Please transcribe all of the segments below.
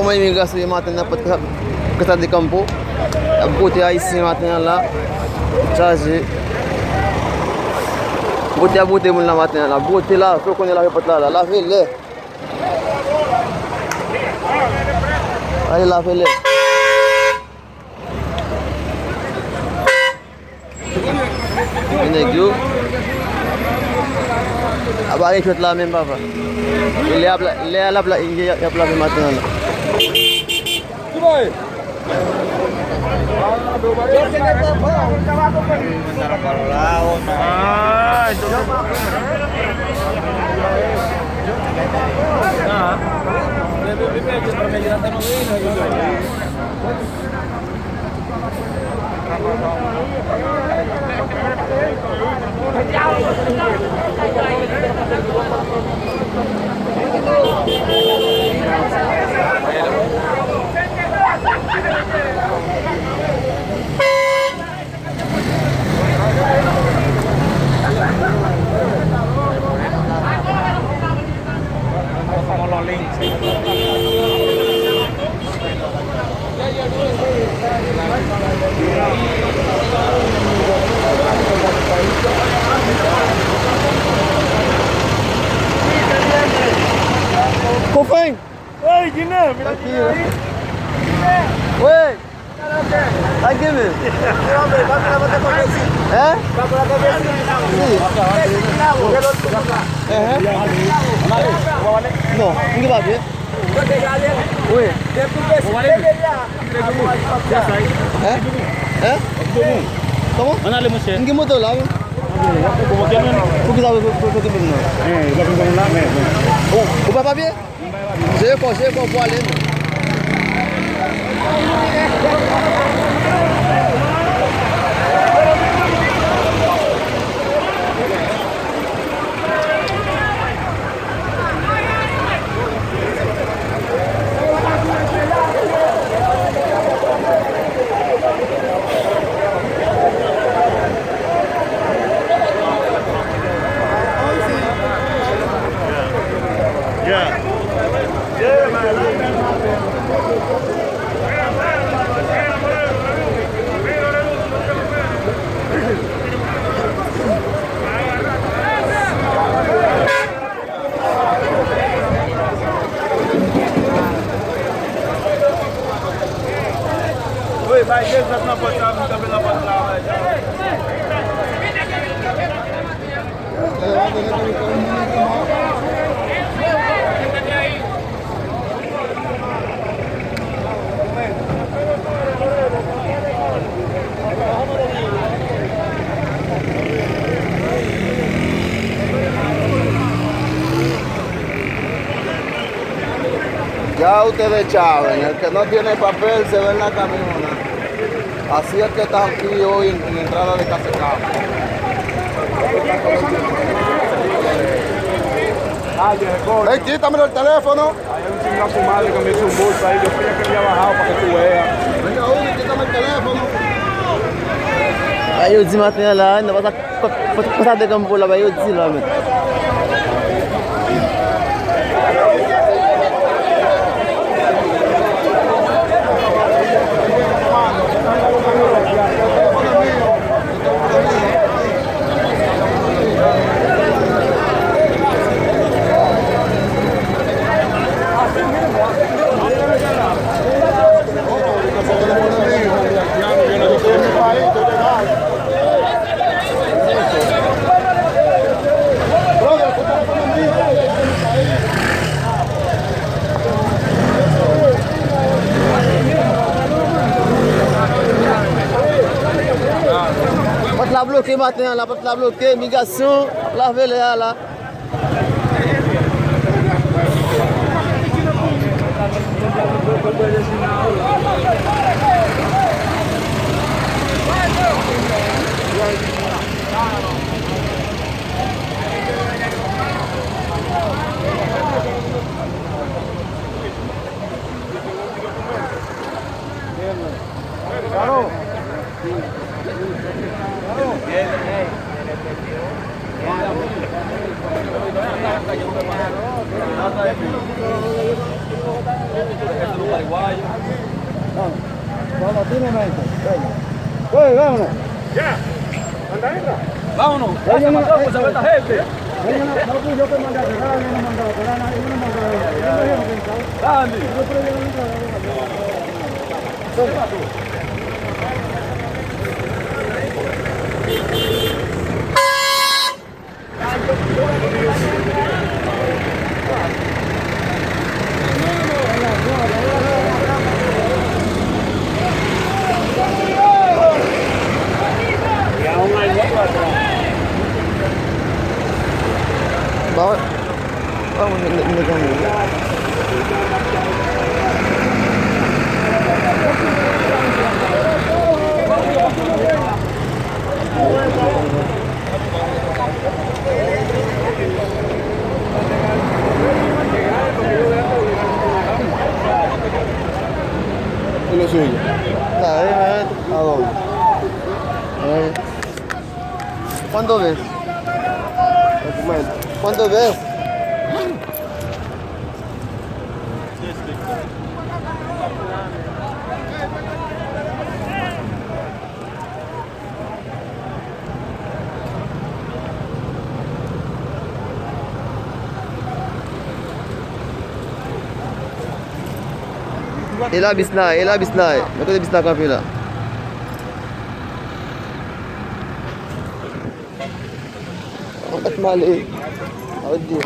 uma imigração maintenant para casa de campo. A bote aí sim maintenant lá. Charge. Bote a bote mun la maintenant là. Bote là, faut qu'on ait la reparte là. Lavez-les. Allez lavez-les. Negro. Abang ikut lah memang apa. Lihat lah maintenant là. Kofeng. Oi, Guiné, vira aqui. Oi. Aqui mesmo. É? Não, ninguém vai ver. Oi. É? Como? Mana le mesti? Ninguém mudou lá. Porque sabe que não. Dia pun nak meh. Oh, o bapa dia? Saya kau buat lain. Vai ver se não pode estar muito bem na palavra. Ya ustedes saben, el que no tiene papel se ve en la camioneta. Así es que está aquí hoy en la entrada de Casecao. Hey, quítamelo el teléfono. Hay un chingo a su madre que me hizo un bolso ahí. Yo creía que había bajado para que tú veas. Venga, oye, quítame el teléfono. Aí eu disse matinha lá, ainda vai passar de campo lá, vai eu disse lá, meu. La bloqué maintenant, la porte la bloqué, migration, lavez-les là. Vamos, firmemente. Venga. Vámonos. Ya. ¿Anda entra? Vámonos. Ya se mató, pues a ver esta gente. No fui yo que mandé a cerrar, yo no mandaba a cerrar, yo no mandaba a cerrar. Dale. Y aún hay otro atrás. Vamos. Vamos, me conmigo. ¿Y lo suyo? Dale, ¿a dónde? ¿Cuánto ves? ¿Cuánto ves? Ila bisnae. Naku bisna ka pila. At mali. Audio.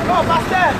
Go, Pastor.